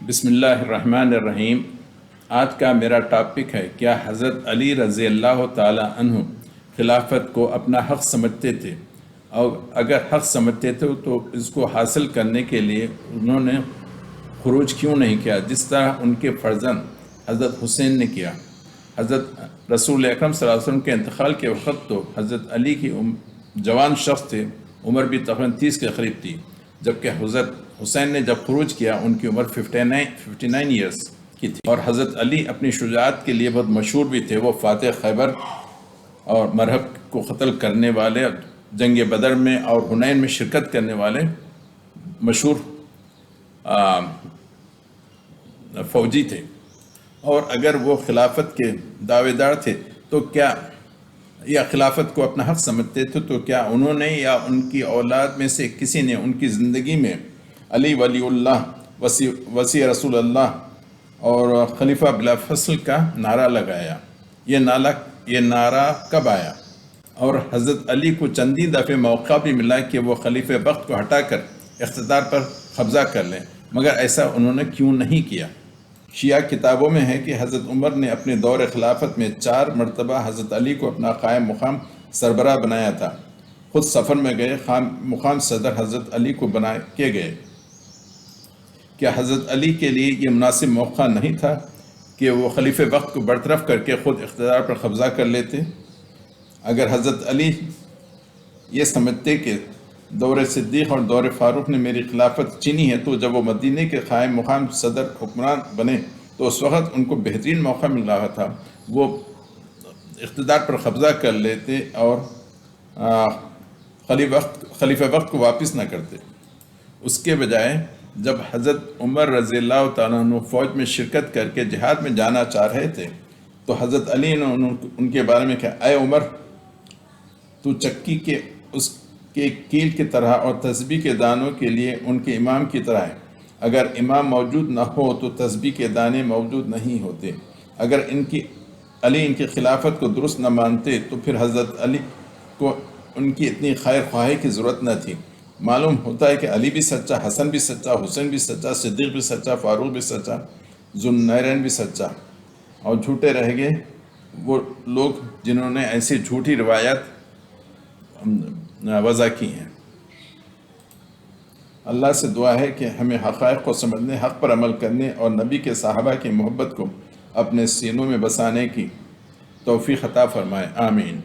بسم اللہ الرحمن الرحیم۔ آج کا میرا ٹاپک ہے کیا حضرت علی رضی اللہ تعالی عنہ خلافت کو اپنا حق سمجھتے تھے، اور اگر حق سمجھتے تھے تو اس کو حاصل کرنے کے لیے انہوں نے خروج کیوں نہیں کیا جس طرح ان کے فرزند حضرت حسین نے کیا۔ حضرت رسول اکرم صلی اللہ علیہ وسلم کے انتقال کے وقت تو حضرت علی کی جوان شخص تھے، عمر بھی تقریباً 30 کے قریب تھی، جبکہ حضرت حسین نے جب خروج کیا ان کی عمر 59 ایئرس کی تھی، اور حضرت علی اپنی شجاعت کے لیے بہت مشہور بھی تھے۔ وہ فاتح خیبر اور مرہب کو قتل کرنے والے، جنگ بدر میں اور حنین میں شرکت کرنے والے مشہور فوجی تھے، اور اگر وہ خلافت کے دعوے دار تھے تو کیا یا خلافت کو اپنا حق سمجھتے تھے تو کیا انہوں نے یا ان کی اولاد میں سے کسی نے ان کی زندگی میں علی ولی اللہ، وسیع رسول اللہ اور خلیفہ بلا فصل کا نعرہ لگایا؟ یہ نعرہ کب آیا؟ اور حضرت علی کو چندی دفعہ موقع بھی ملا کہ وہ خلیفہ وقت کو ہٹا کر اقتدار پر قبضہ کر لیں، مگر ایسا انہوں نے کیوں نہیں کیا؟ شیعہ کتابوں میں ہے کہ حضرت عمر نے اپنے دور خلافت میں 4 مرتبہ حضرت علی کو اپنا قائم مقام سربراہ بنایا تھا۔ خود سفر میں گئے مقام صدر حضرت علی کو بنا کے گئے۔ کیا حضرت علی کے لیے یہ مناسب موقع نہیں تھا کہ وہ خلیفہ وقت کو برطرف کر کے خود اقتدار پر قبضہ کر لیتے؟ اگر حضرت علی یہ سمجھتے کہ دور صدیق اور دور فاروق نے میری خلافت چینی ہے، تو جب وہ مدینہ کے قائم مقام صدر حکمران بنے تو اس وقت ان کو بہترین موقع مل رہا تھا، وہ اقتدار پر قبضہ کر لیتے اور خلیفہ وقت کو واپس نہ کرتے۔ اس کے بجائے جب حضرت عمر رضی اللہ تعالیٰ عنہ فوج میں شرکت کر کے جہاد میں جانا چاہ رہے تھے تو حضرت علی نے ان کے بارے میں کہا، اے عمر، تو چکی کے اس کے کیل کی طرح اور تسبیح کے دانوں کے لیے ان کے امام کی طرح ہے۔ اگر امام موجود نہ ہو تو تسبیح کے دانے موجود نہیں ہوتے۔ اگر علی ان کی خلافت کو درست نہ مانتے تو پھر حضرت علی کو ان کی اتنی خیر خواہی کی ضرورت نہ تھی۔ معلوم ہوتا ہے کہ علی بھی سچا، حسن بھی سچا، حسین بھی سچا، صدیق بھی سچا، فاروق بھی سچا، ذوالنورین بھی سچا، اور جھوٹے رہ گئے وہ لوگ جنہوں نے ایسی جھوٹی روایات وضع کی ہیں۔ اللہ سے دعا ہے کہ ہمیں حقائق کو سمجھنے، حق پر عمل کرنے اور نبی کے صحابہ کی محبت کو اپنے سینوں میں بسانے کی توفیق عطا فرمائے، آمین۔